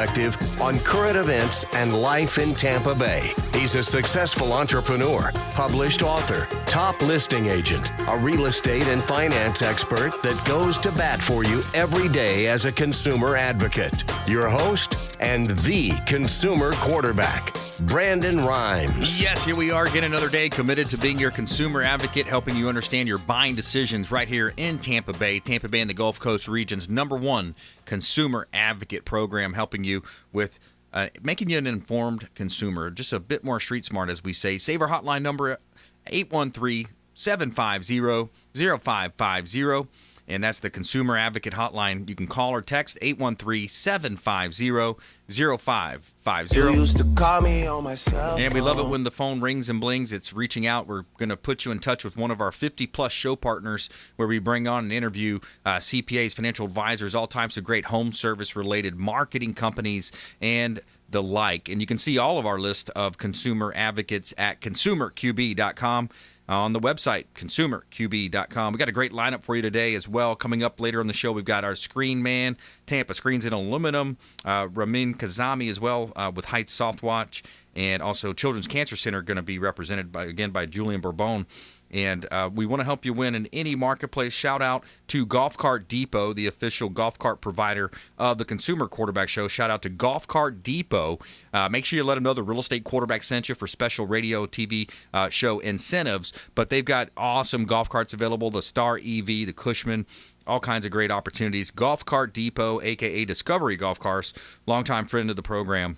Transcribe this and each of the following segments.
perspective on current events and life in Tampa Bay. He's a successful entrepreneur, published author, top listing agent, a real estate and finance expert that goes to bat for you every day as a consumer advocate. Your host and the consumer quarterback, Brandon Rhymes. Yes, here we are again another day, committed to being your consumer advocate, helping you understand your buying decisions right here in Tampa Bay. Tampa Bay and the Gulf Coast region's #1 consumer advocate program, helping you with making you an informed consumer, just a bit more street smart, as we say. Save our hotline number, 813-750-0550. And that's the Consumer Advocate Hotline. You can call or text 813-750-0550. You used to call me on my cell phone. And we love it when the phone rings and blings. It's reaching out. We're going to put you in touch with one of our 50-plus show partners where we bring on and interview CPAs, financial advisors, all types of great home service-related marketing companies, and the like. And you can see all of our list of consumer advocates at consumerqb.com. On the website, consumerqb.com. We got a great lineup for you today as well. Coming up later on the show, we've got our screen man, Tampa Screens in Aluminum, Ramin Kazami as well with Heights Softwatch, and also Children's Cancer Center going to be represented by Julian Bourbon. And we want to help you win in any marketplace. Shout out to Golf Cart Depot, the official golf cart provider of the Consumer Quarterback Show. Shout out to Golf Cart Depot. Make sure you let them know the Real Estate Quarterback sent you for special radio, TV show incentives. But they've got awesome golf carts available, the Star EV, the Cushman, all kinds of great opportunities. Golf Cart Depot, a.k.a. Discovery Golf Cars, longtime friend of the program.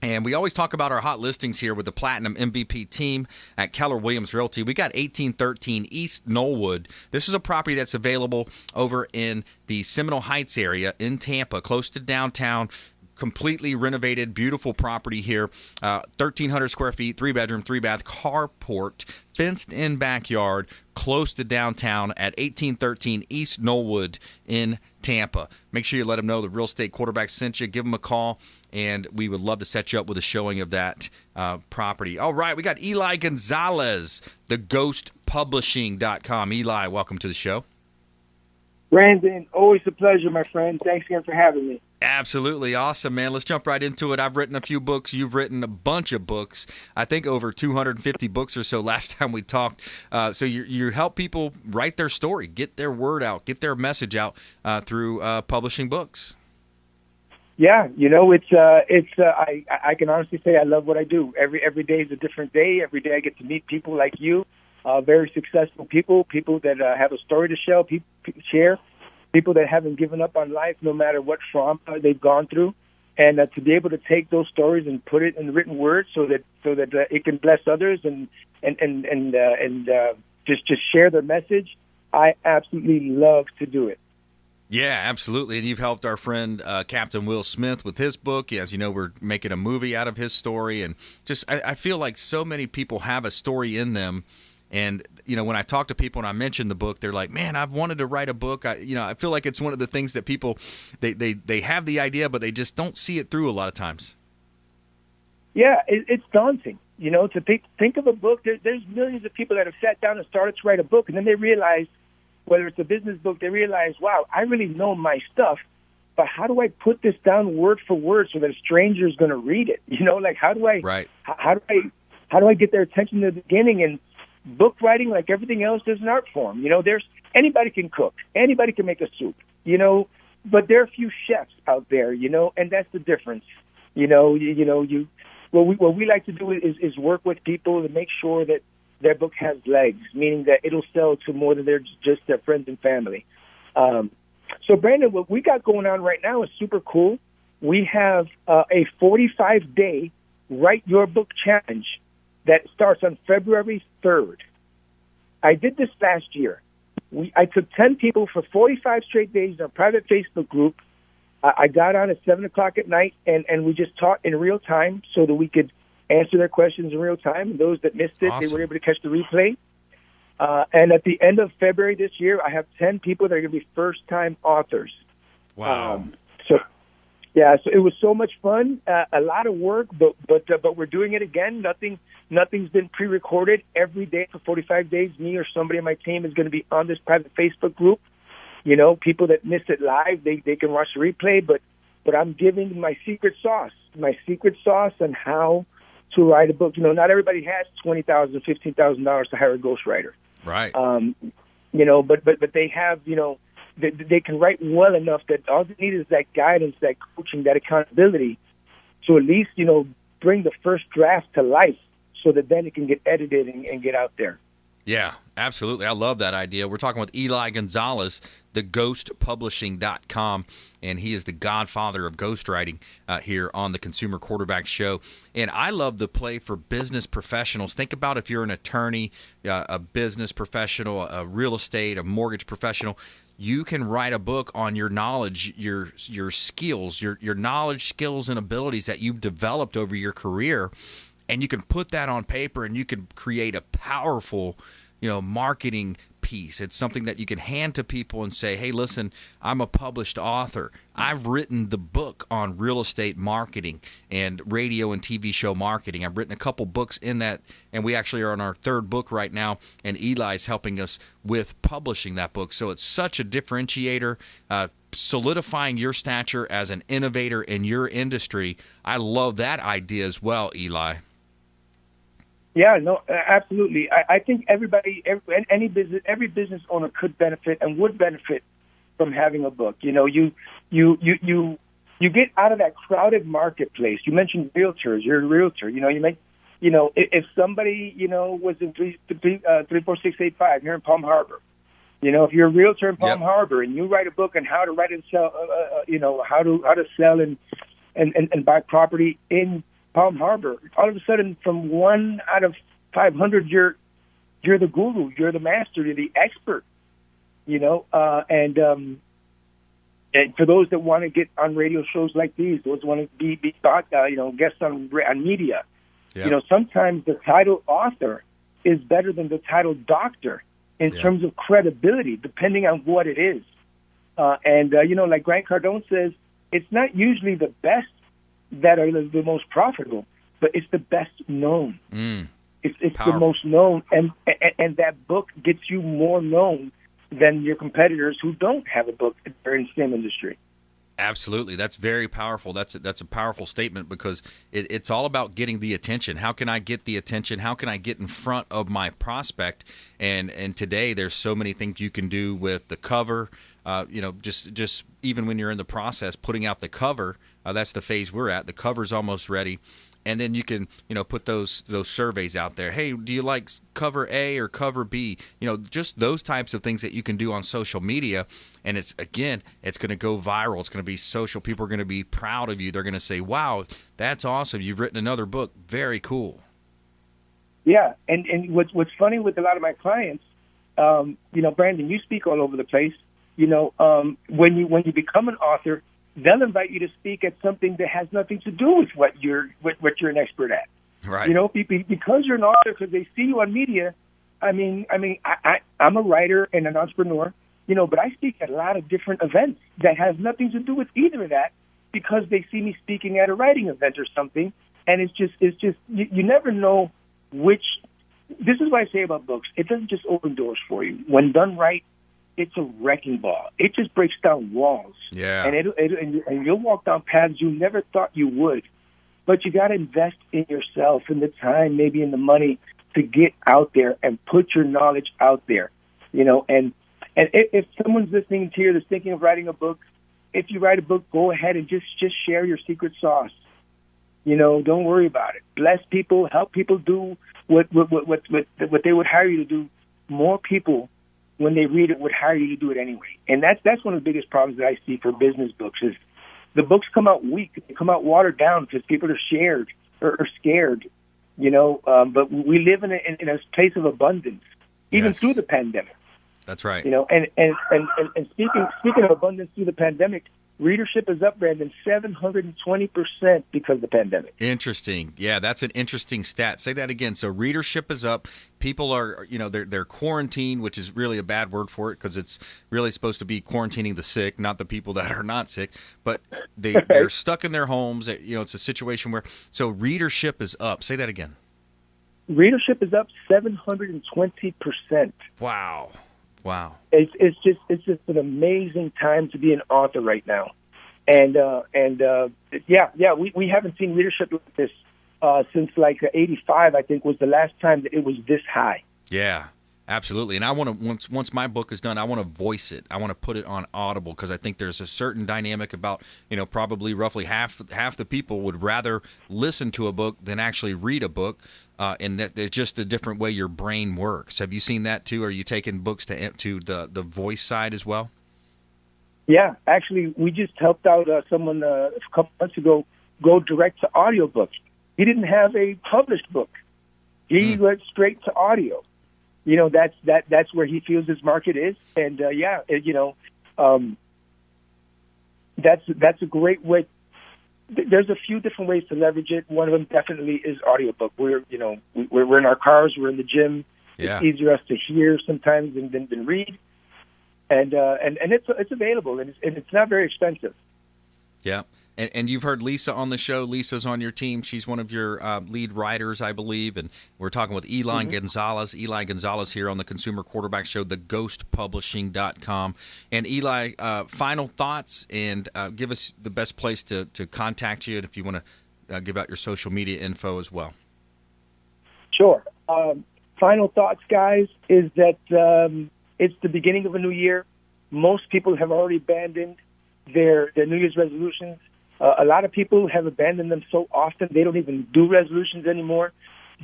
And we always talk about our hot listings here with the Platinum MVP team at Keller Williams Realty. We got 1813 East Knollwood. This is a property that's available over in the Seminole Heights area in Tampa, close to downtown. Completely renovated, beautiful property here. 1,300 square feet, 3-bedroom, 3-bath, carport, fenced-in backyard, close to downtown at 1813 East Knollwood in Tampa. Make sure you let them know the Real Estate Quarterback sent you. Give them a call, and we would love to set you up with a showing of that property. All right, we got Eli Gonzalez, theghostpublishing.com. Eli, welcome to the show. Brandon, always a pleasure, my friend. Thanks again for having me. Absolutely awesome, man. Let's jump right into it. I've written a few books. You've written a bunch of books. I think over 250 books or so last time we talked. So you help people write their story, get their word out, get their message out through publishing books. Yeah, I can honestly say I love what I do. Every day is a different day. Every day I get to meet people like you, very successful people that have a story to share, people that haven't given up on life no matter what trauma they've gone through, and to be able to take those stories and put it in written words so that it can bless others and just share their message. I absolutely love to do it. Yeah, absolutely. And you've helped our friend Captain Will Smith with his book. As you know, we're making a movie out of his story. And just I feel like so many people have a story in them. And, when I talk to people and I mention the book, they're like, man, I've wanted to write a book. I feel like it's one of the things that people, they have the idea, but they just don't see it through a lot of times. Yeah, it's daunting. To think of a book, there's millions of people that have sat down and started to write a book, and then they realize, whether it's a business book, they realize, wow, I really know my stuff, but how do I put this down word for word so that a stranger is going to read it? How do I get their attention in the beginning? And book writing, like everything else, is an art form. Anybody can cook, anybody can make a soup, but there are a few chefs out there, and that's the difference. What we like to do is work with people to make sure that their book has legs, meaning that it'll sell to more than just their friends and family. So, Brandon, what we got going on right now is super cool. We have a 45-day Write Your Book Challenge that starts on February 3rd. I did this last year. I took 10 people for 45 straight days in a private Facebook group. I got on at 7 o'clock at night, and we just taught in real time so that we could answer their questions in real time. And those that missed it, Awesome. They were able to catch the replay. And at the end of February this year, I have 10 people that are going to be first-time authors. Wow. So it was so much fun, a lot of work, but we're doing it again. Nothing's been pre-recorded. Every day for 45 days, me or somebody on my team is going to be on this private Facebook group. People that missed it live, they can watch the replay, but but I'm giving my secret sauce on how to write a book. Not everybody has $20,000, $15,000 to hire a ghostwriter. Right. But they have, they can write well enough that all they need is that guidance, that coaching, that accountability to at least, bring the first draft to life so that then it can get edited and get out there. Yeah, absolutely. I love that idea. We're talking with Eli Gonzalez, theghostpublishing.com, and he is the godfather of ghostwriting here on the Consumer Quarterback Show. And I love the play for business professionals. Think about if you're an attorney, a business professional, a real estate, a mortgage professional. You can write a book on your knowledge, your skills, your knowledge, skills, and abilities that you've developed over your career. And you can put that on paper and you can create a powerful, marketing piece. It's something that you can hand to people and say, hey, listen, I'm a published author. I've written the book on real estate marketing and radio and TV show marketing. I've written a couple books in that, and we actually are on our third book right now, and Eli's helping us with publishing that book. So it's such a differentiator, solidifying your stature as an innovator in your industry. I love that idea as well, Eli. Yeah, no, absolutely. I think every business owner could benefit and would benefit from having a book. You get out of that crowded marketplace. You mentioned realtors. You're a realtor. If somebody was in 34685 here in Palm Harbor, if you're a realtor in Palm Harbor and you write a book on how to write and sell, how to sell and buy property in Palm Harbor, all of a sudden, from 1 out of 500, you're the guru, you're the master, you're the expert. And for those that want to get on radio shows like these, those want to be guests on media. Yep. Sometimes the title author is better than the title doctor in terms of credibility, depending on what it is. Like Grant Cardone says, it's not usually the best that are the most profitable, but it's the best known. It's the most known, and that book gets you more known than your competitors who don't have a book in the same industry. Absolutely. That's very powerful. That's a powerful statement because it's all about getting the attention. How can I get the attention? How can I get in front of my prospect? And today there's so many things you can do with the cover. Just even when you're in the process, putting out the cover, that's the phase we're at. The cover's almost ready. And then you can, put those surveys out there. Hey, do you like cover A or cover B? Just those types of things that you can do on social media. And it's going to go viral. It's going to be social. People are going to be proud of you. They're going to say, wow, that's awesome. You've written another book. Very cool. Yeah. And what's funny with a lot of my clients, Brandon, you speak all over the place. When you become an author, they'll invite you to speak at something that has nothing to do with what you're an expert at. Right. Because you're an author, because they see you on media. I'm a writer and an entrepreneur, but I speak at a lot of different events that has nothing to do with either of that because they see me speaking at a writing event or something. And it's just you never know which. This is what I say about books. It doesn't just open doors for you. When done right, it's a wrecking ball. It just breaks down walls. Yeah. And you'll walk down paths you never thought you would. But you got to invest in yourself, in the time, maybe in the money to get out there and put your knowledge out there. And if someone's listening to you that's thinking of writing a book, if you write a book, go ahead and just share your secret sauce. Don't worry about it. Bless people, help people do what they would hire you to do. More people, when they read it, would hire you to do it anyway. And that's one of the biggest problems that I see for business books is the books come out weak. They come out watered down because people are scared. But we live in a place of abundance, even through the pandemic. That's right. And speaking of abundance through the pandemic, readership is up, Brandon, 720% because of the pandemic. Interesting. Yeah, that's an interesting stat. Say that again. So readership is up. People are, they're quarantined, which is really a bad word for it because it's really supposed to be quarantining the sick, not the people that are not sick. But they're stuck in their homes. It's a situation where, so readership is up. Say that again. Readership is up 720%. Wow. It's just an amazing time to be an author right now. We haven't seen leadership like this since like '85. I think was the last time that it was this high. Yeah. Absolutely, and I want to once my book is done, I want to voice it. I want to put it on Audible because I think there's a certain dynamic about probably roughly half the people would rather listen to a book than actually read a book, and that there's just a different way your brain works. Have you seen that too? Are you taking books to the voice side as well? Yeah, actually, we just helped out someone a couple months ago go direct to audiobook. He didn't have a published book; he went straight to audio. That's where he feels his market is, and that's a great way. There's a few different ways to leverage it. One of them definitely is audiobook. We're in our cars, we're in the gym. Yeah. It's easier us to hear sometimes than read, and it's available and it's not very expensive. Yeah. And you've heard Lisa on the show. Lisa's on your team. She's one of your lead writers, I believe. And we're talking with Eli Gonzalez. Eli Gonzalez here on the Consumer Quarterback Show, theghostpublishing.com. And Eli, final thoughts and give us the best place to contact you, and if you want to give out your social media info as well. Sure. Final thoughts, guys, is that it's the beginning of a new year. Most people have already abandoned their New Year's resolutions. A lot of people have abandoned them so often they don't even do resolutions anymore.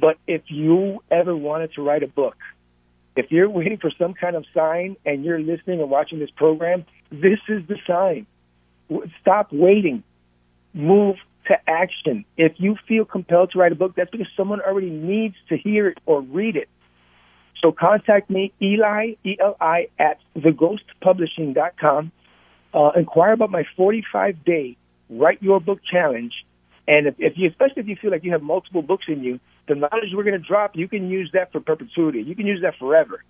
But if you ever wanted to write a book, if you're waiting for some kind of sign and you're listening or watching this program, this is the sign. Stop waiting. Move to action. If you feel compelled to write a book, that's because someone already needs to hear it or read it. So contact me, Eli, E-L-I, at theghostpublishing.com. Inquire about my 45-day Write Your Book Challenge. And especially if you feel like you have multiple books in you, the knowledge we're going to drop, you can use that for perpetuity. You can use that forever.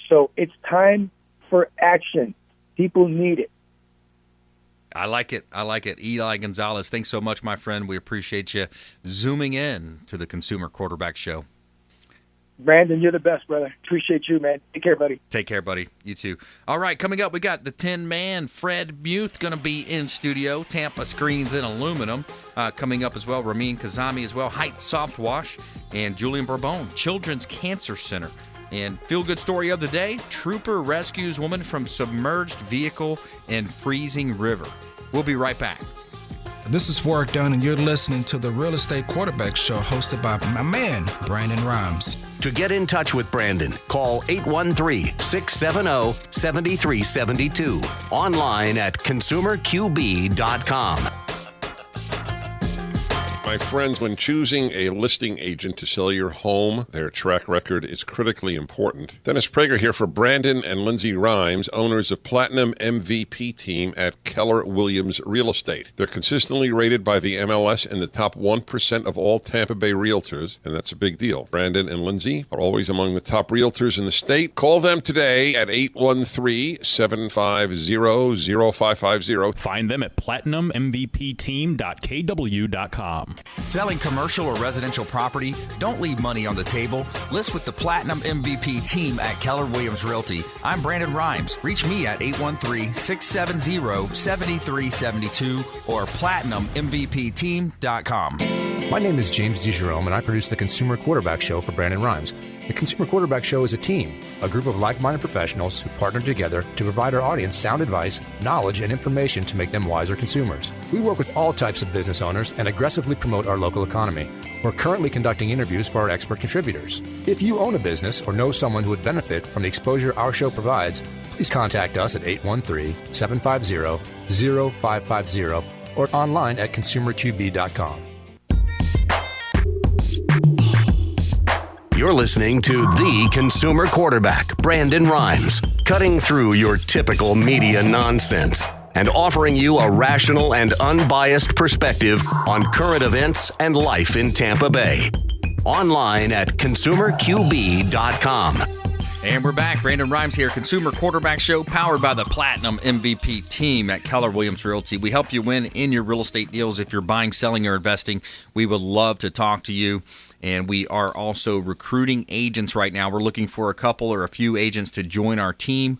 So it's time for action. People need it. I like it. Eli Gonzalez, thanks so much, my friend. We appreciate you zooming in to the Consumer Quarterback Show. Brandon, you're the best, brother. Appreciate you, man. Take care, buddy. Take care, buddy. You too. All right, coming up, we got the Tin Man, Fred Muth, going to be in studio. Tampa Screens and Aluminum coming up as well. Ramin Kazami as well. Heights Soft Wash. And Julian Bourbon, Children's Cancer Center. And feel-good story of the day, trooper rescues woman from submerged vehicle in freezing river. We'll be right back. This is Warwick Dunn, and you're listening to the Real Estate Quarterback Show hosted by my man, Brandon Rhymes. To get in touch with Brandon, call 813-670-7372. Online at consumerqb.com. My friends, when choosing a listing agent to sell your home, their track record is critically important. Dennis Prager here for Brandon and Lindsay Rhymes, owners of Platinum MVP Team at Keller Williams Real Estate. They're consistently rated by the MLS in the top 1% of all Tampa Bay realtors, and that's a big deal. Brandon and Lindsay are always among the top realtors in the state. Call them today at 813-750-0550. Find them at platinummvpteam.kw.com. Selling commercial or residential property? Don't leave money on the table. List with the Platinum MVP Team at Keller Williams Realty. I'm Brandon Rhymes. Reach me at 813-670-7372 or platinummvpteam.com. My name is James DeJerome, and I produce the Consumer Quarterback Show for Brandon Rhymes. The Consumer Quarterback Show is a team, a group of like-minded professionals who partner together to provide our audience sound advice, knowledge, and information to make them wiser consumers. We work with all types of business owners and aggressively promote our local economy. We're currently conducting interviews for our expert contributors. If you own a business or know someone who would benefit from the exposure our show provides, please contact us at 813-750-0550 or online at consumerqb.com. You're listening to The Consumer Quarterback, Brandon Rhymes, cutting through your typical media nonsense and offering you a rational and unbiased perspective on current events and life in Tampa Bay. Online at consumerqb.com. And we're back. Brandon Rhymes here, Consumer Quarterback Show, powered by the Platinum MVP Team at Keller Williams Realty. We help you win in your real estate deals. If you're buying, selling, or investing, we would love to talk to you. and we are also recruiting agents right now. We're looking for a couple or a few agents to join our team.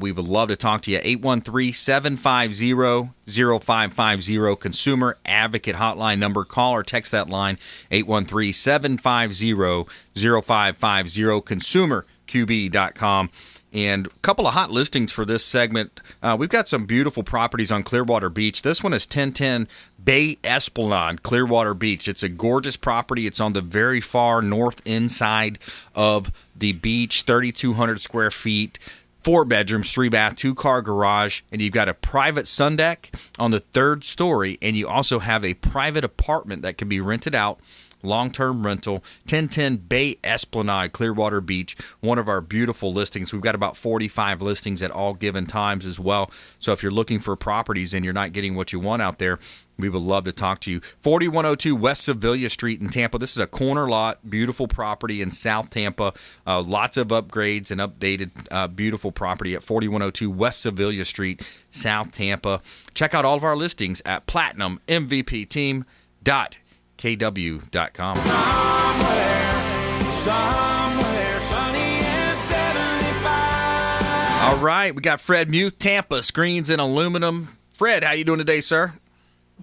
We would love to talk to you. 813-750-0550, Consumer Advocate Hotline number. Call or text that line, 813-750-0550, consumerqb.com. And a couple of hot listings for this segment. We've got some beautiful properties on Clearwater Beach. This one is 1010 Bay Esplanade, Clearwater Beach. It's a gorgeous property. It's on the very far north inside of the beach, 3,200 square feet, 4 bedrooms, 3 bath, 2-car garage, and you've got a private sun deck on the 3rd story, and you also have a private apartment that can be rented out. Long-term rental, 1010 Bay Esplanade, Clearwater Beach, one of our beautiful listings. We've got about 45 listings at all given times as well. So if you're looking for properties and you're not getting what you want out there, we would love to talk to you. 4102 West Sevilla Street in Tampa. This is a corner lot, beautiful property in South Tampa. Lots of upgrades and updated beautiful property at 4102 West Sevilla Street, South Tampa. Check out all of our listings at platinummvpteam.com. KW.com. Somewhere sunny and 75. All right, we got Fred Muth, Tampa Screens and Aluminum. Fred, how you doing today, sir?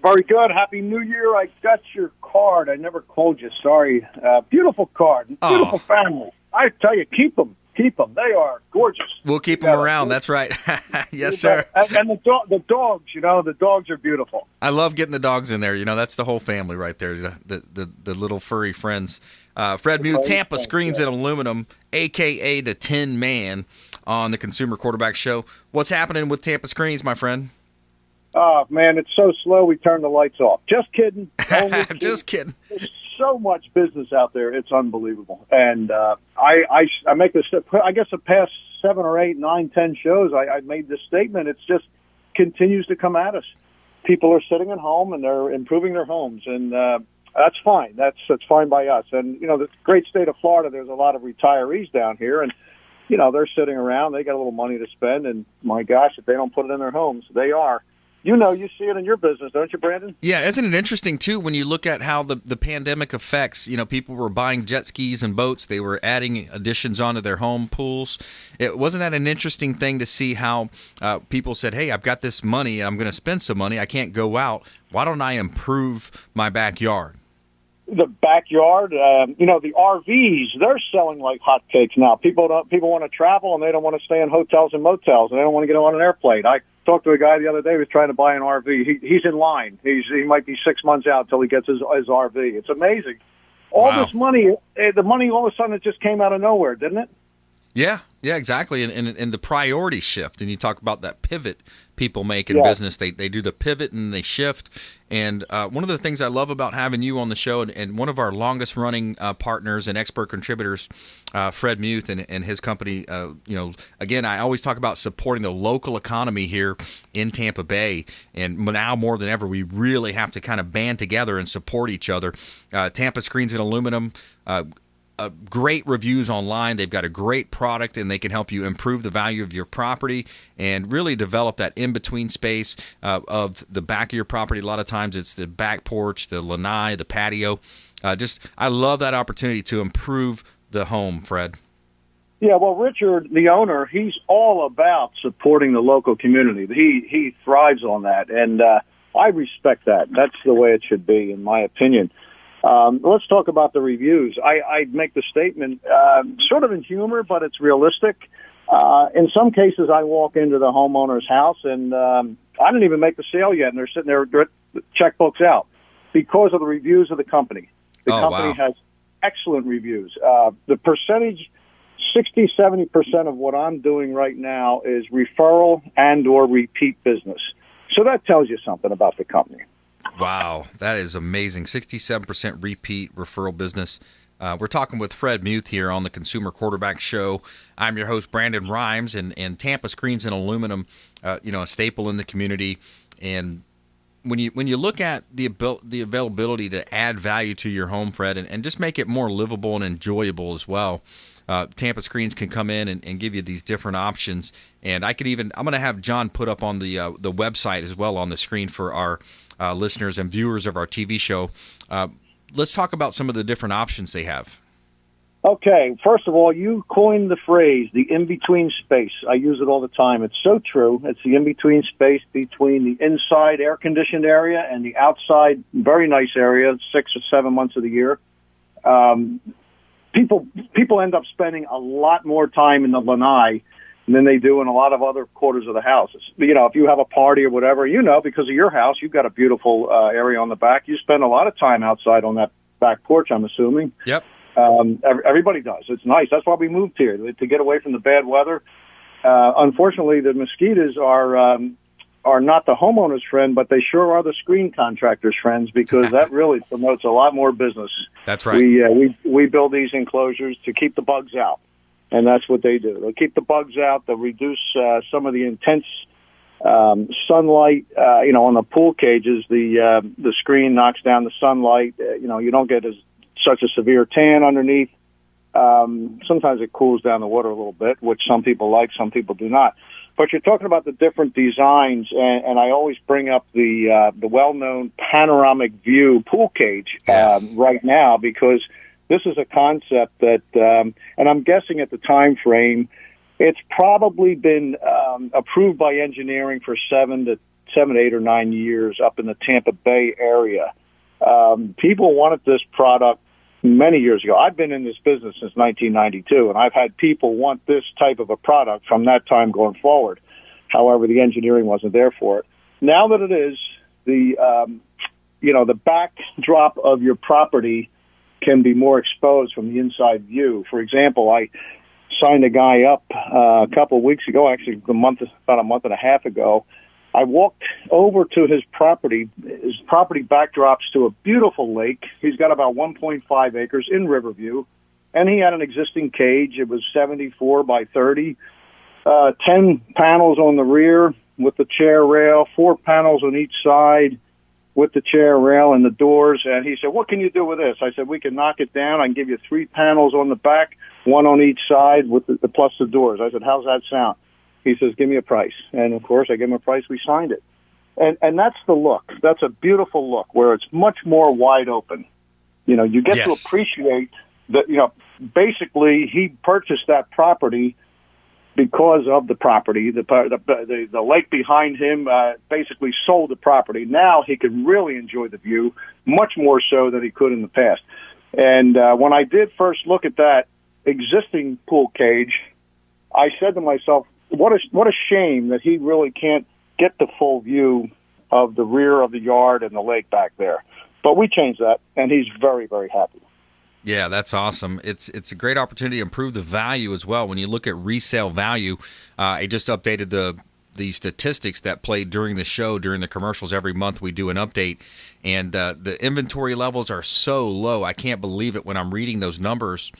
Very good. Happy New Year. I got your card. I never called you. Sorry. Beautiful card. Beautiful family. I tell you, keep them. Keep them. They are gorgeous. We'll keep them around. That's right. Yes, sir. And the dogs, the dogs are beautiful. I love getting the dogs in there. That's the whole family right there, the little furry friends. Fred Muth, Tampa Screens and Aluminum, a.k.a. the Tin Man on the Consumer Quarterback Show. What's happening with Tampa Screens, my friend? Oh, man, it's so slow we turn the lights off. Just kidding. Just kidding. There's so much business out there. It's unbelievable. And I make this, I guess the past 7 or 8, 9, 10 shows, I made this statement. It's just continues to come at us. People are sitting at home and they're improving their homes. And that's fine. That's fine by us. And, the great state of Florida, there's a lot of retirees down here. And, they're sitting around. They got a little money to spend. And, my gosh, if they don't put it in their homes, they are. You see it in your business, don't you, Brandon? Yeah, isn't it interesting, too, when you look at how the pandemic affects, people were buying jet skis and boats. They were adding additions onto their home pools. Wasn't that an interesting thing to see how people said, hey, I've got this money, I'm going to spend some money, I can't go out. Why don't I improve my backyard? The backyard, the RVs, they're selling like hotcakes now. People want to travel and they don't want to stay in hotels and motels and they don't want to get on an airplane. I talked to a guy the other day who was trying to buy an RV. He's in line. He might be 6 months out until he gets his RV. It's amazing. All this money, the money all of a sudden it just came out of nowhere, didn't it? Yeah, exactly. And the priority shift. And you talk about that pivot people make in business. They do the pivot and they shift. And one of the things I love about having you on the show and one of our longest running partners and expert contributors, Fred Muth and his company, again, I always talk about supporting the local economy here in Tampa Bay. And now more than ever, we really have to kind of band together and support each other. Tampa Screens and Aluminum, great reviews online. They've got a great product, and they can help you improve the value of your property and really develop that in-between space of the back of your property. A lot of times it's the back porch, the lanai, the patio. I love that opportunity to improve the home, Fred. Yeah, well, Richard, the owner, he's all about supporting the local community. He thrives on that, and I respect that. That's the way it should be, in my opinion. Let's talk about the reviews. I make the statement sort of in humor, but it's realistic. In some cases, I walk into the homeowner's house, and I didn't even make the sale yet, and they're sitting there, checkbooks out, because of the reviews of the company. The company has excellent reviews. The percentage, 60-70% of what I'm doing right now is referral and or repeat business. So that tells you something about the company. Wow, that is amazing. 67% repeat referral business. We're talking with Fred Muth here on the Consumer Quarterback Show. I'm your host, Brandon Rhymes, and Tampa Screens and Aluminum, a staple in the community. And when you look at the availability to add value to your home, Fred, and just make it more livable and enjoyable as well, Tampa Screens can come in and give you these different options. And I'm going to have John put up on the website as well on the screen for our listeners and viewers of our TV show. let's talk about some of the different options they have. Okay, first of all, you coined the phrase, the in-between space. I use it all the time. It's so true. It's the in-between space between the inside air-conditioned area and the outside very nice area, 6 or 7 months of the year. People end up spending a lot more time in the lanai than they do in a lot of other quarters of the houses. You know, if you have a party or whatever, you know, because of your house, you've got a beautiful area on the back. You spend a lot of time outside on that back porch, I'm assuming. Yep. Everybody does. It's nice. That's why we moved here, to get away from the bad weather. Unfortunately, the mosquitoes are not the homeowner's friend, but they sure are the screen contractor's friends, because that really promotes a lot more business. That's right. We build these enclosures to keep the bugs out, and that's what they do. They'll keep the bugs out. They'll reduce some of the intense sunlight. On the pool cages, the screen knocks down the sunlight. You don't get such a severe tan underneath. Sometimes it cools down the water a little bit, which some people like, some people do not. But you're talking about the different designs, and I always bring up the well-known panoramic view pool cage right now, because this is a concept that, and I'm guessing at the time frame, it's probably been approved by engineering for 7 to 8 or 9 years up in the Tampa Bay area. People wanted this product many years ago. I've been in this business since 1992, and I've had people want this type of a product from that time going forward. However, the engineering wasn't there for it. Now that it is, the backdrop of your property can be more exposed from the inside view. For example, I signed a guy up a couple of weeks ago, actually about a month and a half ago. I walked over to his property. His property backdrops to a beautiful lake. He's got about 1.5 acres in Riverview, and he had an existing cage. It was 74 by 30, 10 panels on the rear with the chair rail, 4 panels on each side with the chair rail and the doors. And he said, "What can you do with this?" I said, "We can knock it down. I can give you 3 panels on the back, 1 on each side with the plus the doors." I said, "How's that sound?" He says, "Give me a price." And, of course, I gave him a price. We signed it. And that's the look. That's a beautiful look where it's much more wide open. You get to appreciate that, basically he purchased that property because of the property. The lake behind him basically sold the property. Now he can really enjoy the view much more so than he could in the past. And when I did first look at that existing pool cage, I said to myself, what a shame that he really can't get the full view of the rear of the yard and the lake back there. But we changed that, and he's very, very happy. Yeah, that's awesome. It's a great opportunity to improve the value as well. When you look at resale value, I just updated the statistics that played during the show, during the commercials. Every month we do an update, and the inventory levels are so low. I can't believe it when I'm reading those numbers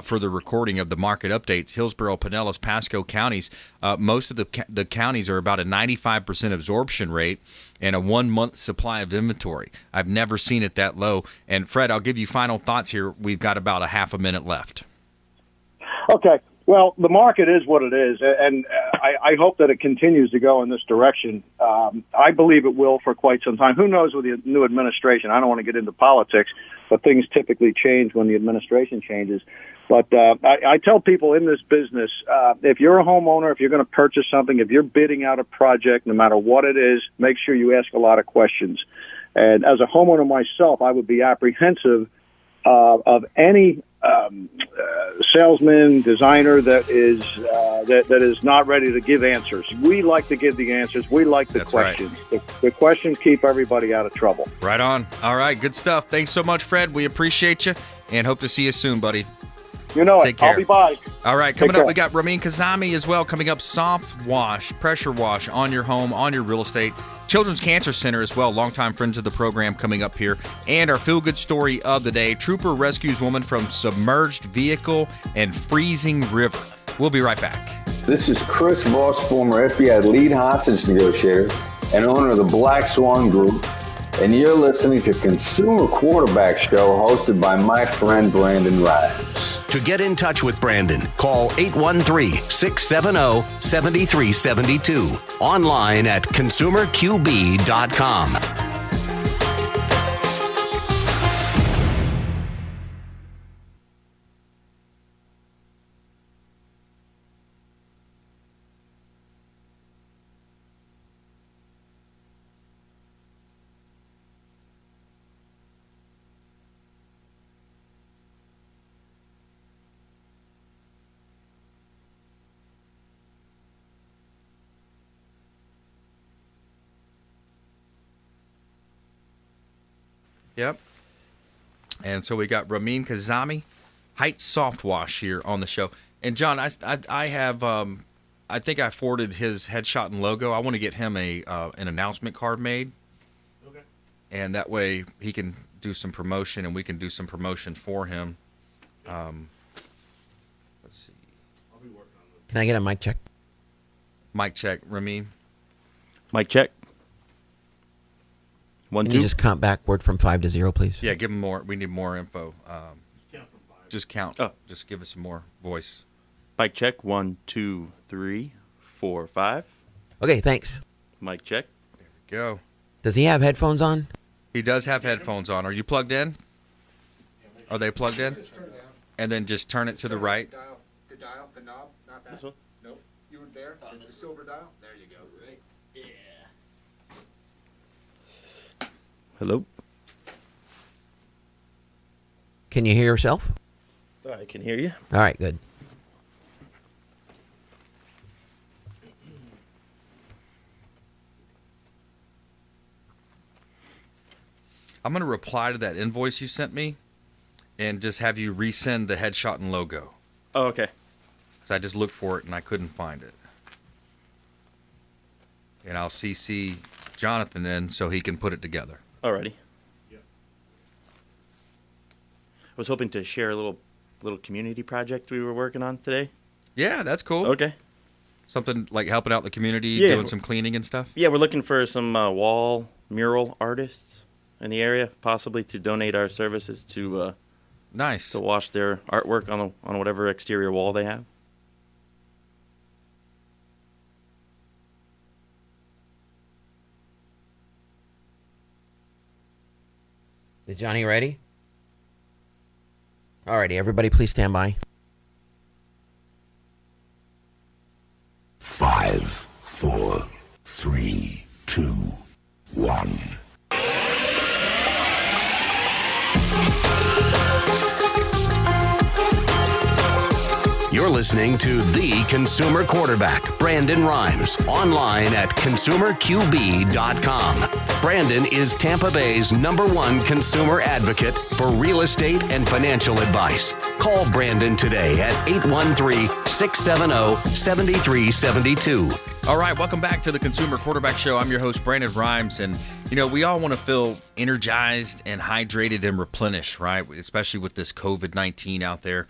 for the recording of the market updates. Hillsborough, Pinellas, Pasco counties, most of the counties are about a 95% absorption rate and a 1-month supply of inventory. I've never seen it that low. And Fred, I'll give you final thoughts here. We've got about a half a minute left. Okay. Well, the market is what it is, and I hope that it continues to go in this direction. I believe it will for quite some time. Who knows with the new administration? I don't want to get into politics, but things typically change when the administration changes. But I tell people in this business, if you're a homeowner, if you're going to purchase something, if you're bidding out a project, no matter what it is, make sure you ask a lot of questions. And as a homeowner myself, I would be apprehensive of any salesman, designer that is not ready to give answers. We like to give the answers. We like the questions. Right. The questions keep everybody out of trouble. Right on. All right, good stuff. Thanks so much, Fred. We appreciate you, and hope to see you soon, buddy. You know Take it. care. I'll be by. All right, coming up, we got Ramin Kazami as well. Coming up, soft wash, pressure wash on your home, on your real estate. Children's Cancer Center as well, longtime friends of the program coming up here. And our feel-good story of the day, trooper rescues woman from submerged vehicle and freezing river. We'll be right back. This is Chris Voss, former FBI lead hostage negotiator and owner of the Black Swan Group, and you're listening to Consumer Quarterback Show hosted by my friend Brandon Rhymes. To get in touch with Brandon, call 813-670-7372. Online at consumerqb.com. Yep. And so we got Ramin Kazami, Heights Soft Wash here on the show. And John, I have I think I forwarded his headshot and logo. I want to get him an announcement card made. Okay. And that way he can do some promotion and we can do some promotion for him. Let's see. I'll be working on this. Can I get a mic check? Mic check, Ramin. Mic check. 1, Can 2. you just count backward from 5 to 0, please? Yeah, give him more. We need more info. Count from 5. Just count. Oh. Just give us some more voice. Mic check. 1, 2, 3, 4, 5. Okay, thanks. Mic check. There we go. Does he have headphones on? He does have headphones on. Are you plugged in? Are they plugged in? And then just turn it to the right. The dial, the knob, not that. This one? Nope. You were there. The silver dial. There you go. Right. Yeah. Hello. Can you hear yourself? I can hear you. All right, good. I'm going to reply to that invoice you sent me and just have you resend the headshot and logo. Oh, okay. Because I just looked for it and I couldn't find it. And I'll CC Jonathan in so he can put it together. Alrighty. Yeah. I was hoping to share a little community project we were working on today. Yeah, that's cool. Okay. Something like helping out the community, Yeah. doing some cleaning and stuff? Yeah, we're looking for some wall mural artists in the area, possibly to donate our services to nice to wash their artwork on whatever exterior wall they have. Is Johnny ready? Alrighty, everybody please stand by. 5, 4, 3, 2, 1. You're listening to The Consumer Quarterback, Brandon Rhymes, online at consumerqb.com. Brandon is Tampa Bay's #1 consumer advocate for real estate and financial advice. Call Brandon today at 813-670-7372. All right, welcome back to the Consumer Quarterback Show. I'm your host, Brandon Rhymes, and we all want to feel energized and hydrated and replenished, right? Especially with this COVID-19 out there.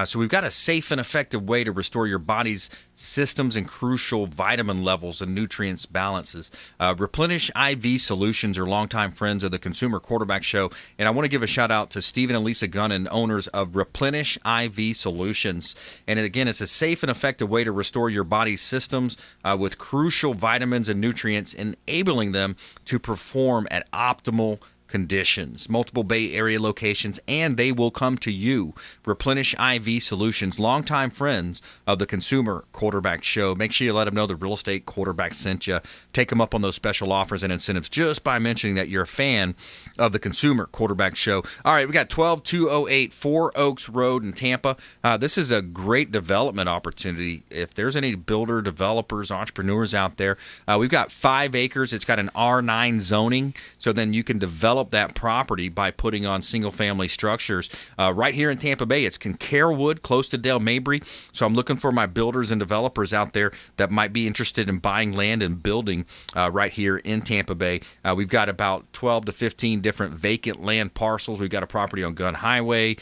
So we've got a safe and effective way to restore your body's systems and crucial vitamin levels and nutrients balances. Replenish IV Solutions are longtime friends of the Consumer Quarterback Show, and I want to give a shout out to Stephen and Lisa Gunnan, owners of Replenish IV Solutions. And again, it's a safe and effective way to restore your body's systems with crucial vitamins and nutrients, enabling them to perform at optimal conditions. Multiple Bay Area locations, and they will come to you. Replenish IV Solutions, longtime friends of the Consumer Quarterback Show. Make sure you let them know the Real Estate Quarterback sent you. Take them up on those special offers and incentives just by mentioning that you're a fan of the Consumer Quarterback Show. All right, we got 12208 Four Oaks Road in Tampa. This is a great development opportunity. If there's any builder, developers, entrepreneurs out there, we've got 5 acres. It's got an R9 zoning, so then you can develop that property by putting on single-family structures. Right here in Tampa Bay, it's Carewood, close to Dale Mabry. So I'm looking for my builders and developers out there that might be interested in buying land and building right here in Tampa Bay. We've got about 12 to 15 different vacant land parcels. We've got a property on Gun Highway,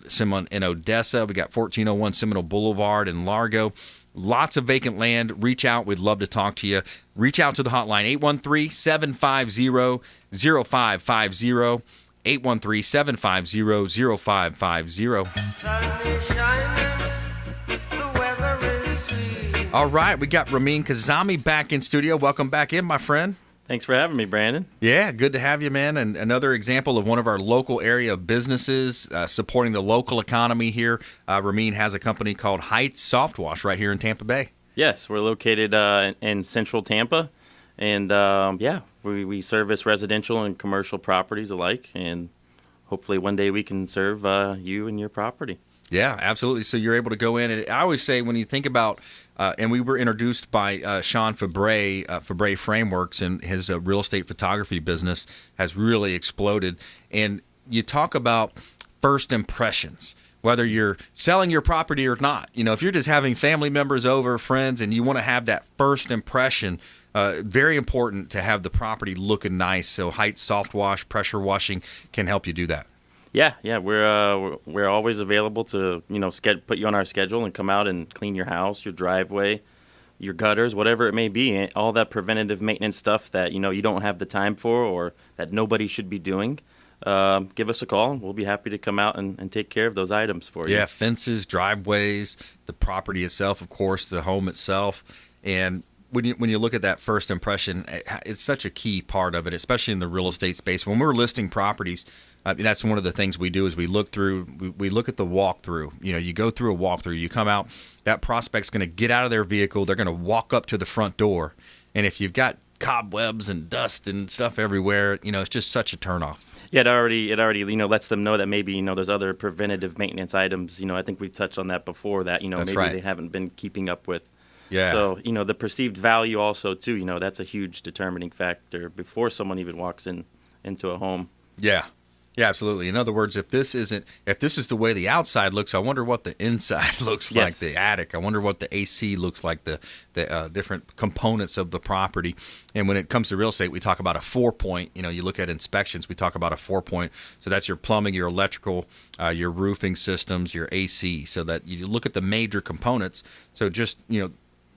some in Odessa. We got 1401 Seminole Boulevard in Largo. Lots of vacant land. Reach out. We'd love to talk to you. Reach out to the hotline, 813-750-0550, 813-750-0550. All right, we got Ramin Kazami back in studio. Welcome back in, my friend. Thanks for having me, Brandon. Yeah, good to have you, man. And another example of one of our local area businesses supporting the local economy here. Ramin has a company called Heights Soft Wash right here in Tampa Bay. Yes, we're located in central Tampa. And, we service residential and commercial properties alike. And hopefully one day we can serve you and your property. Yeah, absolutely. So you're able to go in, and I always say when you think about, and we were introduced by Sean Fabre, Fabre Frameworks, and his real estate photography business has really exploded. And you talk about first impressions, whether you're selling your property or not. If you're just having family members over, friends, and you want to have that first impression, very important to have the property looking nice. So Heights soft wash, pressure washing can help you do that. Yeah, we're always available to put you on our schedule and come out and clean your house, your driveway, your gutters, whatever it may be, all that preventative maintenance stuff that you don't have the time for or that nobody should be doing. Give us a call, and we'll be happy to come out and take care of those items for you. Yeah, fences, driveways, the property itself, of course, the home itself, and when you look at that first impression, it's such a key part of it, especially in the real estate space. When we're listing properties, that's one of the things we do is we look at the walkthrough. You go through a walkthrough, you come out, that prospect's going to get out of their vehicle, they're going to walk up to the front door, and if you've got cobwebs and dust and stuff everywhere, it's just such a turnoff. Yeah, it already lets them know that maybe there's other preventative maintenance items. I think we touched on that before that That's maybe right. They haven't been keeping up with. Yeah. So, the perceived value also, too, that's a huge determining factor before someone even walks into a home. Yeah. Yeah, absolutely. In other words, if this is the way the outside looks, I wonder what the inside looks like, Yes. the attic. I wonder what the AC looks like, the different components of the property. And when it comes to real estate, we talk about a 4-point. You look at inspections, we talk about a 4-point. So that's your plumbing, your electrical, your roofing systems, your AC. So that you look at the major components. So just,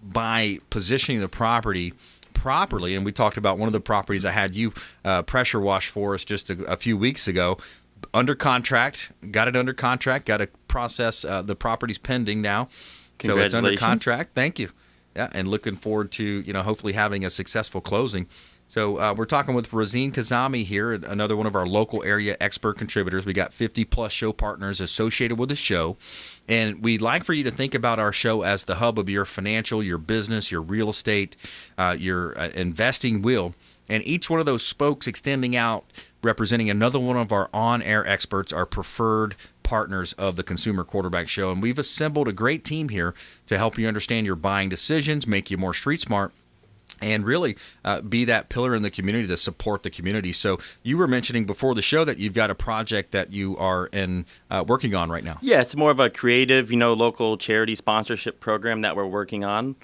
by positioning the property properly, and we talked about one of the properties I had you pressure wash for us just a few weeks ago, under contract, got it under contract, got to process, the property's pending now, so it's under contract. Thank you. Yeah, and looking forward to hopefully having a successful closing. So we're talking with Razeen Kazami here, another one of our local area expert contributors. We got 50-plus show partners associated with the show, and we'd like for you to think about our show as the hub of your financial, your business, your real estate, your investing wheel, and each one of those spokes extending out, representing another one of our on-air experts, our preferred partners of the Consumer Quarterback Show. And we've assembled a great team here to help you understand your buying decisions, make you more street smart, and really be that pillar in the community to support the community. So you were mentioning before the show that you've got a project that you are working on right now. Yeah, it's more of a creative, local charity sponsorship program that we're working on.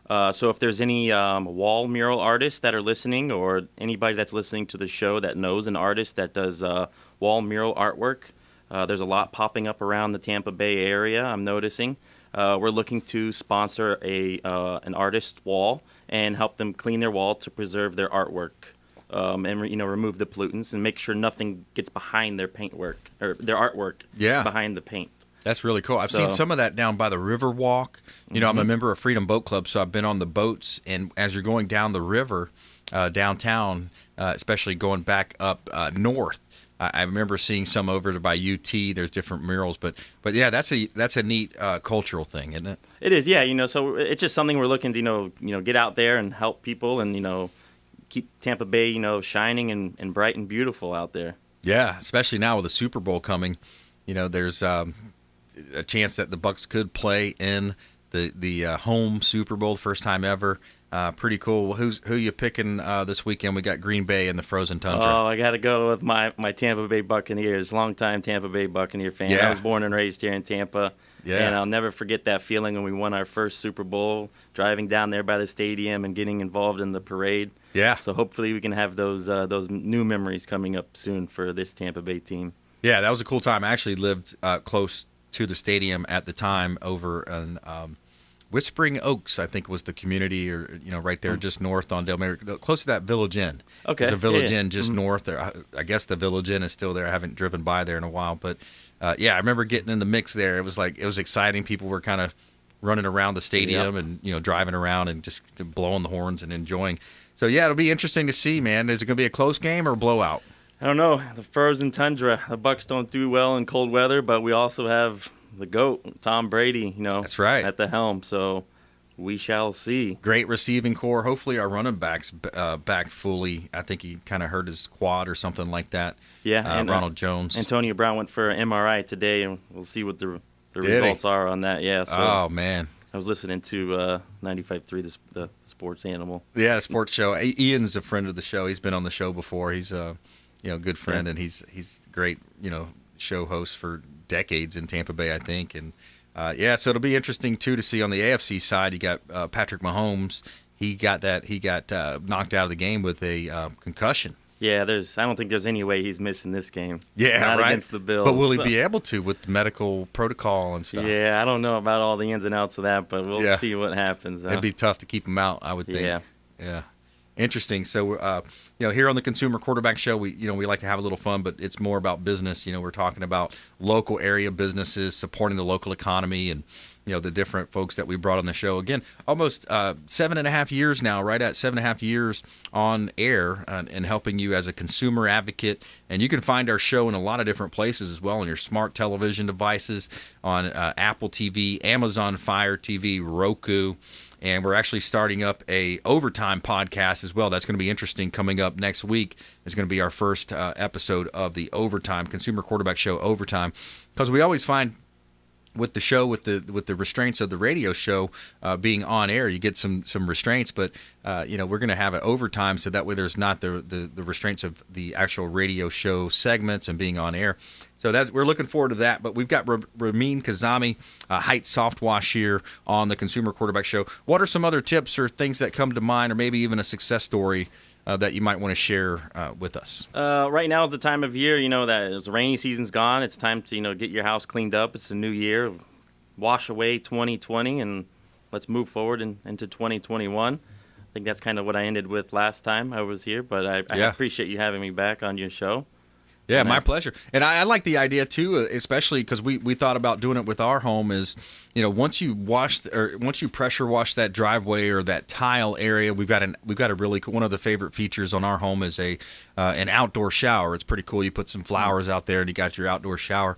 So if there's any wall mural artists that are listening, or anybody that's listening to the show that knows an artist that does wall mural artwork, there's a lot popping up around the Tampa Bay area, I'm noticing. We're looking to sponsor an artist wall and help them clean their wall to preserve their artwork, and remove the pollutants and make sure nothing gets behind their paintwork or their artwork behind the paint. That's really cool. I've seen some of that down by the river walk. I'm a member of Freedom Boat Club, so I've been on the boats, and as you're going down the river downtown, especially going back up north, I remember seeing some over by UT. There's different murals, but yeah, that's a neat cultural thing, isn't it? It is, yeah. So it's just something we're looking to get out there and help people, and keep Tampa Bay shining and bright and beautiful out there. Yeah, especially now with the Super Bowl coming, there's a chance that the Bucs could play in the home Super Bowl, the first time ever. Pretty cool. Well, who you picking this weekend? We got Green Bay in the frozen tundra. Oh, I got to go with my Tampa Bay Buccaneers. Longtime Tampa Bay Buccaneer fan. Yeah. I was born and raised here in Tampa. Yeah. And I'll never forget that feeling when we won our first Super Bowl, driving down there by the stadium and getting involved in the parade. Yeah. So hopefully we can have those new memories coming up soon for this Tampa Bay team. Yeah, that was a cool time. I actually lived close to the stadium at the time over in Whispering Oaks, I think was the community, or right there just north on Del Mar, close to that Village Inn. Okay. There's a Village Inn just north there. I guess the Village Inn is still there. I haven't driven by there in a while, but yeah, I remember getting in the mix there. It was exciting. People were kind of running around the stadium and driving around and just blowing the horns and enjoying. So yeah, it'll be interesting to see, man. Is it going to be a close game or a blowout? I don't know. The frozen tundra. The Bucs don't do well in cold weather, but we also have the GOAT, Tom Brady, That's right, at the helm. So we shall see. Great receiving core. Hopefully our running back's back fully. I think he kind of hurt his quad or something like that. Yeah, and Ronald Jones. Antonio Brown went for an MRI today, and we'll see what the the Did he? results are on that. Yeah. So Oh, man. I was listening to 95.3, the Sports Animal. Yeah, sports show. Ian's a friend of the show. He's been on the show before. He's a good friend, and he's great, show host for decades in Tampa Bay, I think. And so it'll be interesting too to see on the AFC side. You got Patrick Mahomes. He got knocked out of the game with a concussion. Yeah, I don't think there's any way he's missing this game. Yeah, Not right. against the Bills. But will he be able to with the medical protocol and stuff? Yeah, I don't know about all the ins and outs of that, but we'll see what happens. It'd be tough to keep him out, I would think. Yeah. Interesting. So, here on the Consumer Quarterback Show, we like to have a little fun, but it's more about business. We're talking about local area businesses, supporting the local economy, and the different folks that we brought on the show. Again, almost 7.5 years now, right at 7.5 years on air, and helping you as a consumer advocate. And you can find our show in a lot of different places as well, on your smart television devices, on Apple TV, Amazon Fire TV, Roku. And we're actually starting up a overtime podcast as well. That's going to be interesting. Coming up next week is going to be our first episode of the overtime Consumer Quarterback Show overtime, because we always find with the show, with the restraints of the radio show being on air, you get some restraints, but we're going to have it overtime, so that way there's not the restraints of the actual radio show segments and being on air. So we're looking forward to that. But we've got Ramin Kazami, Heights Soft Wash here on the Consumer Quarterback Show. What are some other tips or things that come to mind, or maybe even a success story that you might want to share with us? Right now is the time of year, that the rainy season's gone. It's time to, get your house cleaned up. It's a new year. Wash away 2020, and let's move forward into 2021. I think that's kind of what I ended with last time I was here, but I appreciate you having me back on your show. Yeah, my pleasure. And I like the idea too, especially because we thought about doing it with our home. Is once you pressure wash that driveway or that tile area, we've got a really cool, one of the favorite features on our home is an outdoor shower. It's pretty cool. You put some flowers out there and you got your outdoor shower.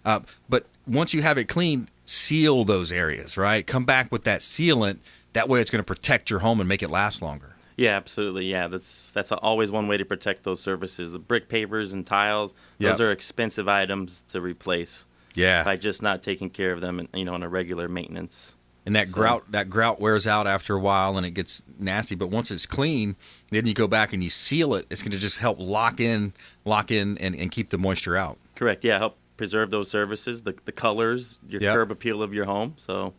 But once you have it clean, seal those areas. Right, come back with that sealant. That way, it's going to protect your home and make it last longer. Yeah, absolutely. Yeah, that's always one way to protect those surfaces. The brick pavers and tiles, those are expensive items to replace. Yeah, by just not taking care of them, on a regular maintenance. And that grout wears out after a while, and it gets nasty. But once it's clean, then you go back and you seal it. It's going to just help lock in, and keep the moisture out. Correct. Yeah, help preserve those surfaces, the colors, your curb appeal of your home. So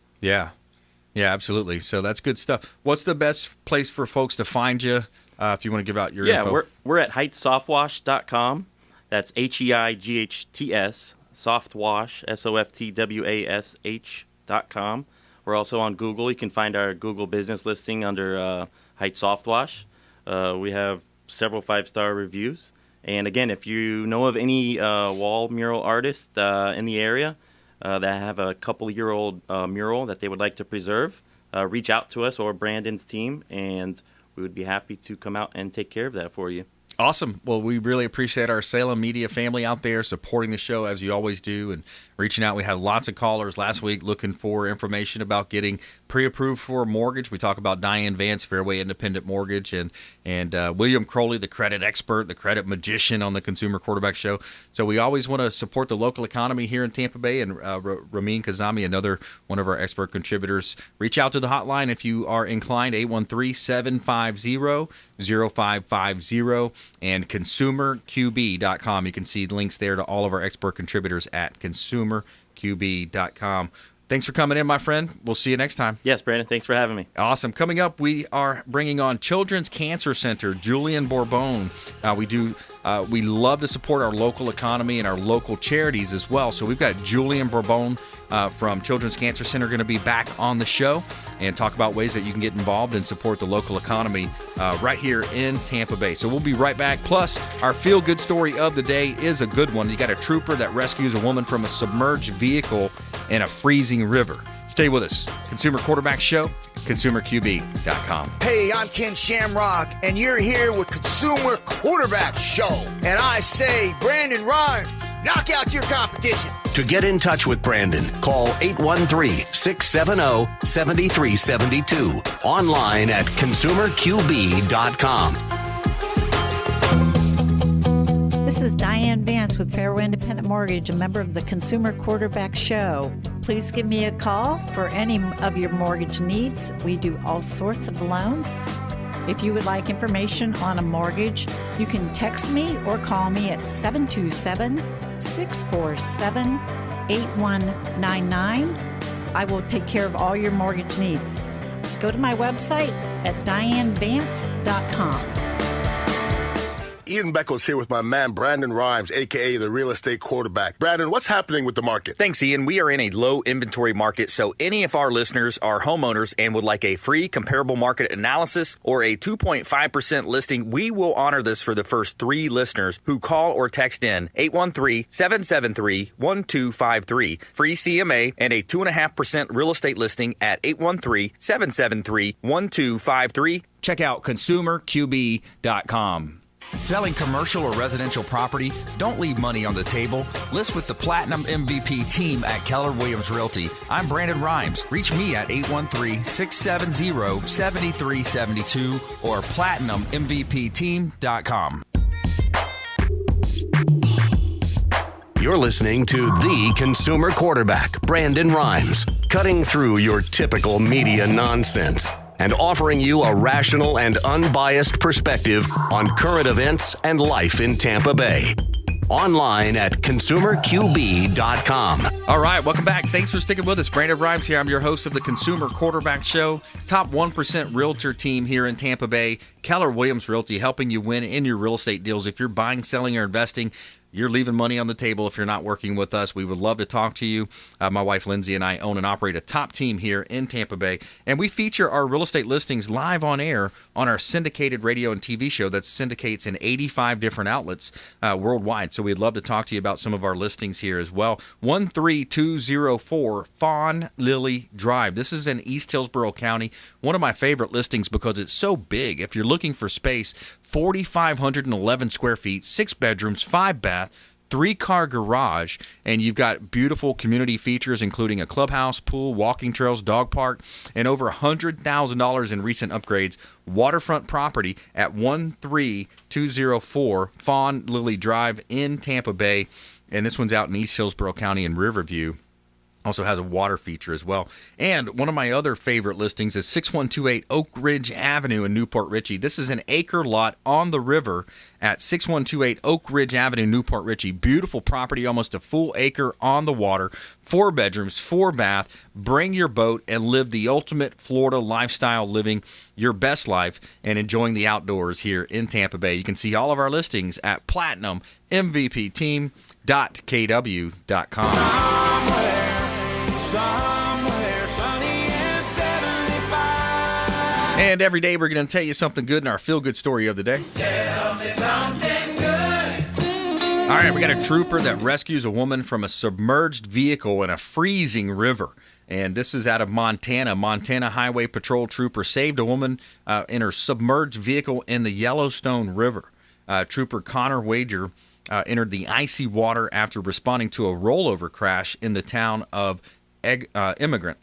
Yeah, absolutely. So that's good stuff. What's the best place for folks to find you if you want to give out your info? Yeah, we're at heightsoftwash.com. That's HEIGHTS, softwash, SOFTWASH.com. We're also on Google. You can find our Google business listing under Heights Softwash. We have several 5-star reviews. And again, if you know of any wall mural artists in the area, that have a couple-year-old mural that they would like to preserve, reach out to us or Brandon's team, and we would be happy to come out and take care of that for you. Awesome. Well, we really appreciate our Salem Media family out there supporting the show as you always do and reaching out. We had lots of callers last week looking for information about getting pre-approved for a mortgage. We talk about Diane Vance, Fairway Independent Mortgage, and William Crowley, the credit expert, the credit magician on the Consumer Quarterback Show. So we always want to support the local economy here in Tampa Bay, and Ramin Kazami, another one of our expert contributors. Reach out to the hotline if you are inclined, 813-750-0550. And consumerqb.com. You can see links there to all of our expert contributors at consumerqb.com. Thanks for coming in, my friend. We'll see you next time. Yes, Brandon. Thanks for having me. Awesome. Coming up, we are bringing on Children's Cancer Center, Julian Bourbon. We love to support our local economy and our local charities as well. So we've got Julian Bourbon from Children's Cancer Center going to be back on the show and talk about ways that you can get involved and support the local economy right here in Tampa Bay. So we'll be right back. Plus, our feel-good story of the day is a good one. You got a trooper that rescues a woman from a submerged vehicle in a freezing river. Stay with us. Consumer Quarterback Show, consumerqb.com. Hey, I'm Ken Shamrock, and you're here with Consumer Quarterback Show. And I say, Brandon Rhymes, knock out your competition. To get in touch with Brandon, call 813-670-7372. Online at consumerqb.com. This is Diane Vance with Fairway Independent Mortgage, a member of the Consumer Quarterback Show. Please give me a call for any of your mortgage needs. We do all sorts of loans. If you would like information on a mortgage, you can text me or call me at 727-647-8199. I will take care of all your mortgage needs. Go to my website at dianevance.com. Ian Beckles here with my man Brandon Rhymes, a.k.a. the real estate quarterback. Brandon, what's happening with the market? Thanks, Ian. We are in a low inventory market, so any of our listeners are homeowners and would like a free comparable market analysis or a 2.5% listing, we will honor this for the first 3 listeners who call or text in 813-773-1253. Free CMA and a 2.5% real estate listing at 813-773-1253. Check out consumerqb.com. Selling commercial or residential property? Don't leave money on the table. List with the Platinum MVP team at Keller Williams Realty. I'm Brandon Rhymes. Reach me at 813-670-7372 or platinummvpteam.com. You're listening to the Consumer Quarterback, Brandon Rhymes, cutting through your typical media nonsense and offering you a rational and unbiased perspective on current events and life in Tampa Bay. Online at consumerqb.com. All right, welcome back. Thanks for sticking with us. Brandon Rhymes here. I'm your host of the Consumer Quarterback Show. Top 1% realtor team here in Tampa Bay. Keller Williams Realty, helping you win in your real estate deals. If you're buying, selling, or investing, you're leaving money on the table if you're not working with us. We would love to talk to you. My wife, Lindsay, and I own and operate a top team here in Tampa Bay, and we feature our real estate listings live on air on our syndicated radio and TV show that syndicates in 85 different outlets worldwide. So we'd love to talk to you about some of our listings here as well. 13204 Fawn Lily Drive. This is in East Hillsborough County. One of my favorite listings because it's so big. If you're looking for space, 4,511 square feet, 6 bedrooms, 5 bath, 3-car garage, and you've got beautiful community features including a clubhouse, pool, walking trails, dog park, and over $100,000 in recent upgrades. Waterfront property at 13204 Fawn Lily Drive in Tampa Bay, and this one's out in East Hillsborough County in Riverview. Also has a water feature as well. And one of my other favorite listings is 6128 Oak Ridge Avenue in Newport Richey. This is an acre lot on the river at 6128 Oak Ridge Avenue, Newport Richey. Beautiful property, almost a full acre on the water. 4 bedrooms, 4 bath. Bring your boat and live the ultimate Florida lifestyle, living your best life and enjoying the outdoors here in Tampa Bay. You can see all of our listings at platinummvpteam.kw.com. Somewhere sunny and 75. And every day we're going to tell you something good in our feel-good story of the day. Tell me something good. All right, we got a trooper that rescues a woman from a submerged vehicle in a freezing river. And this is out of Montana. Montana Highway Patrol trooper saved a woman in her submerged vehicle in the Yellowstone River. Trooper Connor Wager entered the icy water after responding to a rollover crash in the town of Immigrant.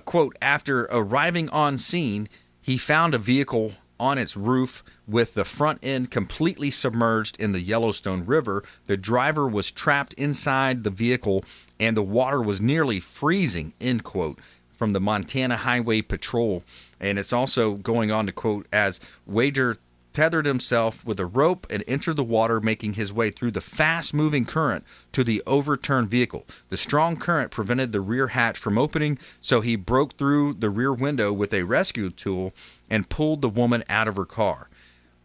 Quote, after arriving on scene, he found a vehicle on its roof with the front end completely submerged in the Yellowstone River. The driver was trapped inside the vehicle and the water was nearly freezing, end quote, from the Montana Highway Patrol. And it's also going on to quote, as Wager tethered himself with a rope and entered the water, making his way through the fast-moving current to the overturned vehicle. The strong current prevented the rear hatch from opening, so he broke through the rear window with a rescue tool and pulled the woman out of her car.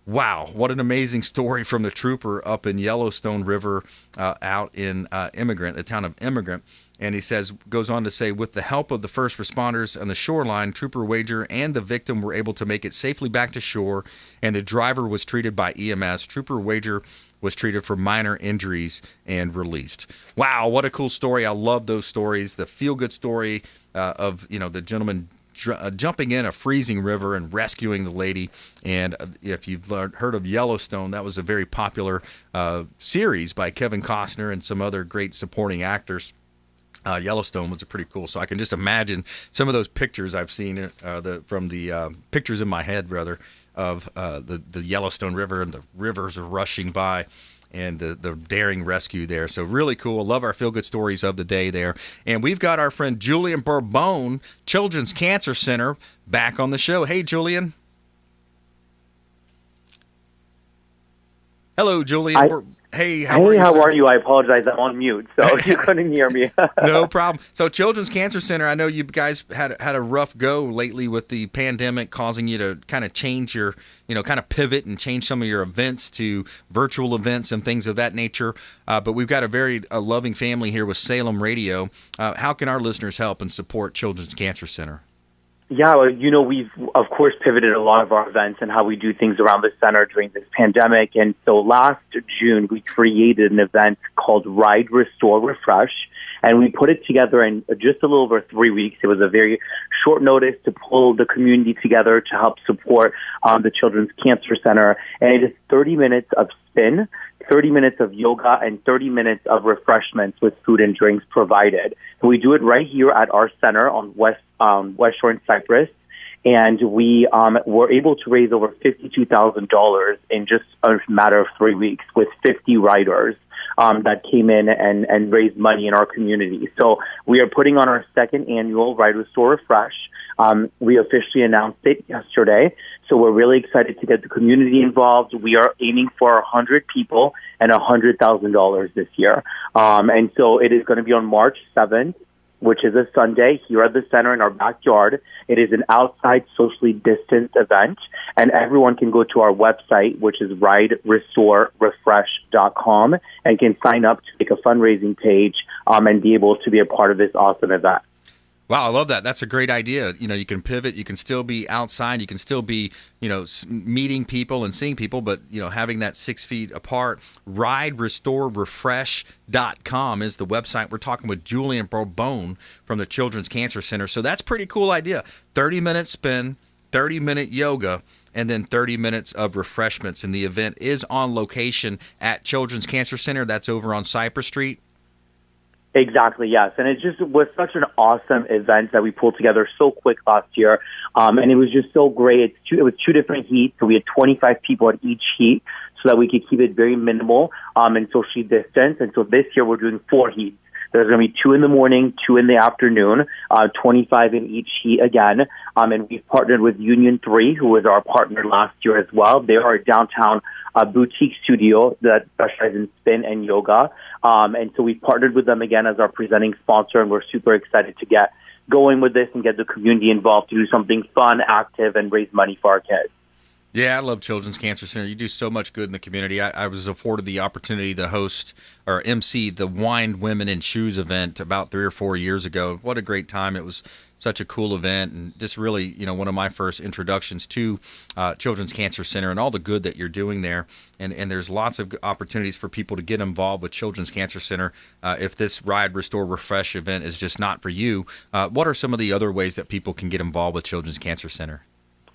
Wow, what an amazing story from the trooper up in Yellowstone River out in Immigrant, the town of Immigrant. And he goes on to say, with the help of the first responders on the shoreline, Trooper Wager and the victim were able to make it safely back to shore, and the driver was treated by EMS. Trooper Wager was treated for minor injuries and released. Wow, what a cool story. I love those stories. The feel-good story of, the gentleman jumping in a freezing river and rescuing the lady. And if you've heard of Yellowstone, that was a very popular series by Kevin Costner and some other great supporting actors. Yellowstone was pretty cool. So I can just imagine some of those pictures I've seen from the pictures in my head, rather, of the Yellowstone River, and the rivers are rushing by. and the daring rescue there. So really cool. Love our feel-good stories of the day there. And we've got our friend Julian Bourbon, Children's Cancer Center, back on the show. Hey, Julian. Hello, Julian. Hey, how are you? I apologize. I'm on mute, so you couldn't hear me. No problem. So Children's Cancer Center, I know you guys had a rough go lately with the pandemic, causing you to kind of change your, kind of pivot and change some of your events to virtual events and things of that nature. But we've got a loving family here with Salem Radio. How can our listeners help and support Children's Cancer Center? Yeah, well, we've, of course, pivoted a lot of our events and how we do things around the center during this pandemic. And so last June, we created an event called Ride, Restore, Refresh. And we put it together in just a little over 3 weeks. It was a very short notice to pull the community together to help support the Children's Cancer Center. And it is 30 minutes of spin, 30 minutes of yoga, and 30 minutes of refreshments with food and drinks provided. And we do it right here at our center on West Shore and Cypress. And we were able to raise over $52,000 in just a matter of 3 weeks with 50 riders that came in and raised money in our community. So we are putting on our second annual Ride, Restore, Refresh. We officially announced it yesterday. So we're really excited to get the community involved. We are aiming for 100 people and $100,000 this year. And so it is going to be on March 7th, which is a Sunday, here at the center in our backyard. It is an outside, socially distanced event, and everyone can go to our website, which is riderestorerefresh.com, and can sign up to make a fundraising page and be able to be a part of this awesome event. Wow, I love that. That's a great idea. You can pivot. You can still be outside. You can still be, meeting people and seeing people, but, having that 6 feet apart. RideRestoreRefresh.com is the website. We're talking with Julian Bourbon from the Children's Cancer Center. So that's a pretty cool idea. 30-minute spin, 30-minute yoga, and then 30 minutes of refreshments. And the event is on location at Children's Cancer Center. That's over on Cypress Street. Exactly, yes. And it just was such an awesome event that we pulled together so quick last year. And it was just so great. It was 2 different heats, so we had 25 people at each heat so that we could keep it very minimal and socially distanced. And so this year we're doing 4 heats. There's going to be 2 in the morning, 2 in the afternoon, 25 in each heat again. And we've partnered with Union 3, who was our partner last year as well. They are a downtown boutique studio that specializes in spin and yoga. And so we've partnered with them again as our presenting sponsor, and we're super excited to get going with this and get the community involved to do something fun, active, and raise money for our kids. Yeah, I love Children's Cancer Center. You do so much good in the community. I was afforded the opportunity to host or MC the Wine, Women, and Shoes event about 3 or 4 years ago. What a great time. It was such a cool event, and just really, one of my first introductions to Children's Cancer Center and all the good that you're doing there. And there's lots of opportunities for people to get involved with Children's Cancer Center. If this Ride, Restore, Refresh event is just not for you, what are some of the other ways that people can get involved with Children's Cancer Center?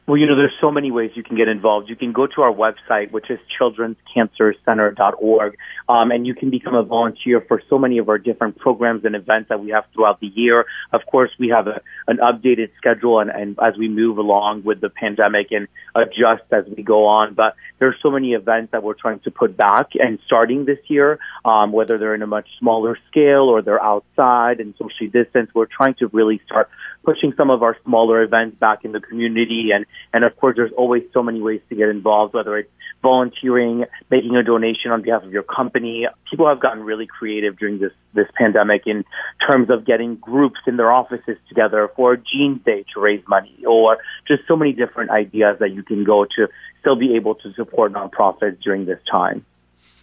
Well, there's so many ways you can get involved. You can go to our website, which is childrenscancercenter.org, and you can become a volunteer for so many of our different programs and events that we have throughout the year. Of course, we have an updated schedule and as we move along with the pandemic and adjust as we go on. But there's so many events that we're trying to put back and starting this year, whether they're in a much smaller scale or they're outside and socially distanced. We're trying to really start pushing some of our smaller events back in the community. And of course, there's always so many ways to get involved, whether it's volunteering, making a donation on behalf of your company. People have gotten really creative during this pandemic in terms of getting groups in their offices together for Jeans Day to raise money, or just so many different ideas that you can go to still be able to support nonprofits during this time.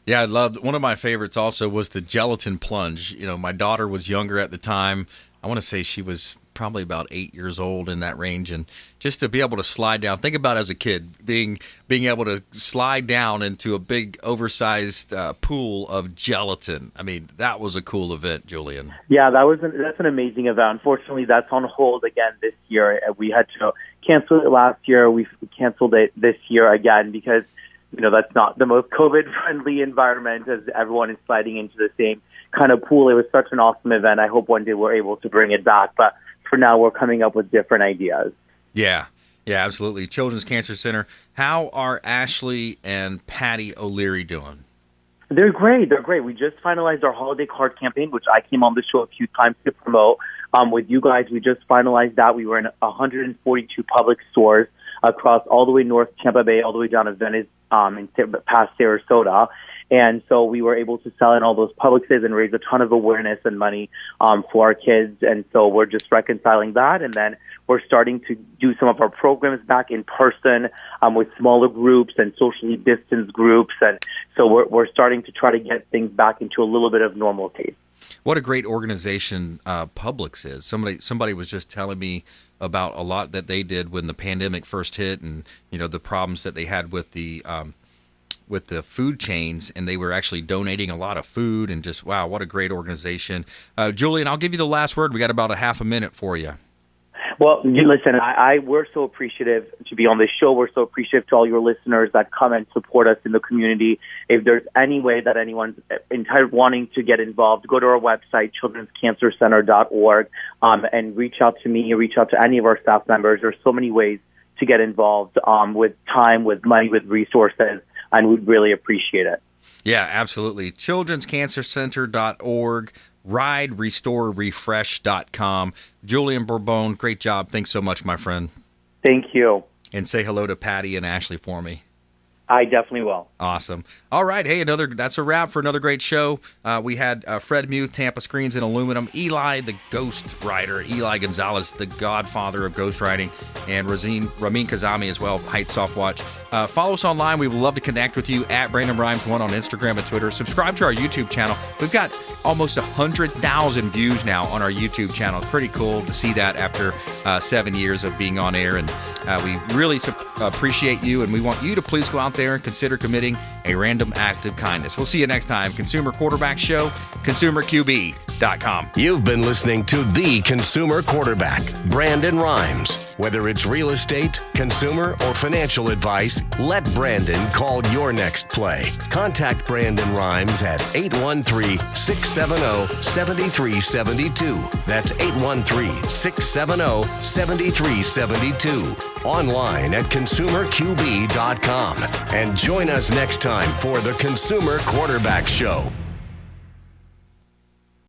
Yeah, I loved one of my favorites also was the gelatin plunge. My daughter was younger at the time. I want to say she was probably about 8 years old, in that range, and just to be able to slide down. Think about as a kid being able to slide down into a big oversized pool of gelatin. I mean, that was a cool event, Julian. Yeah, that's an amazing event. Unfortunately, that's on hold again this year. We had to cancel it last year. We canceled it this year again because that's not the most COVID-friendly environment, as everyone is sliding into the same kind of pool. It was such an awesome event. I hope one day we're able to bring it back, but for now, we're coming up with different ideas. Yeah, absolutely. Children's Cancer Center. How are Ashley and Patty O'Leary doing? They're great. They're great. We just finalized our holiday card campaign, which I came on the show a few times to promote with you guys. We just finalized that. We were in 142 public stores across all the way north Tampa Bay, all the way down to Venice, and past Sarasota. And so we were able to sell in all those public stores and raise a ton of awareness and money for our kids. And so we're just reconciling that. And then we're starting to do some of our programs back in person with smaller groups and socially distanced groups. And so we're starting to try to get things back into a little bit of normalcy. What a great organization Publix is. Somebody was just telling me about a lot that they did when the pandemic first hit, and the problems that they had with the food chains, and they were actually donating a lot of food, and just wow, what a great organization. Julian, I'll give you the last word. We got about a half a minute for you. Well, listen, we're so appreciative to be on this show. We're so appreciative to all your listeners that come and support us in the community. If there's any way that anyone's wanting to get involved, go to our website, childrenscancercenter.org, and reach out to me, reach out to any of our staff members. There's so many ways to get involved with time, with money, with resources, and we'd really appreciate it. Yeah, absolutely. childrenscancercenter.org. RideRestoreRefresh.com. Julian Bourbon, great job. Thanks so much, my friend. Thank you. And say hello to Patty and Ashley for me. I definitely will. Awesome. All right. Hey, that's a wrap for another great show. We had Fred Muth, Tampa Screens and Aluminum, Eli, the Ghost Rider, Eli Gonzalez, the godfather of ghost riding, and Ramin Kazami as well, Height Soft Watch. Follow us online. We would love to connect with you at Brandon Rhymes 1 on Instagram and Twitter. Subscribe to our YouTube channel. We've got almost 100,000 views now on our YouTube channel. It's pretty cool to see that after 7 years of being on air. And we really appreciate you, and we want you to please go out there and consider committing a random act of kindness. We'll see you next time. Consumer Quarterback Show, ConsumerQB.com. You've been listening to the Consumer Quarterback, Brandon Rhymes. Whether it's real estate, consumer, or financial advice, let Brandon call your next play. Contact Brandon Rhymes at 813-670-7372. That's 813-670-7372. Online at ConsumerQB.com. And join us next time for the Consumer Quarterback Show.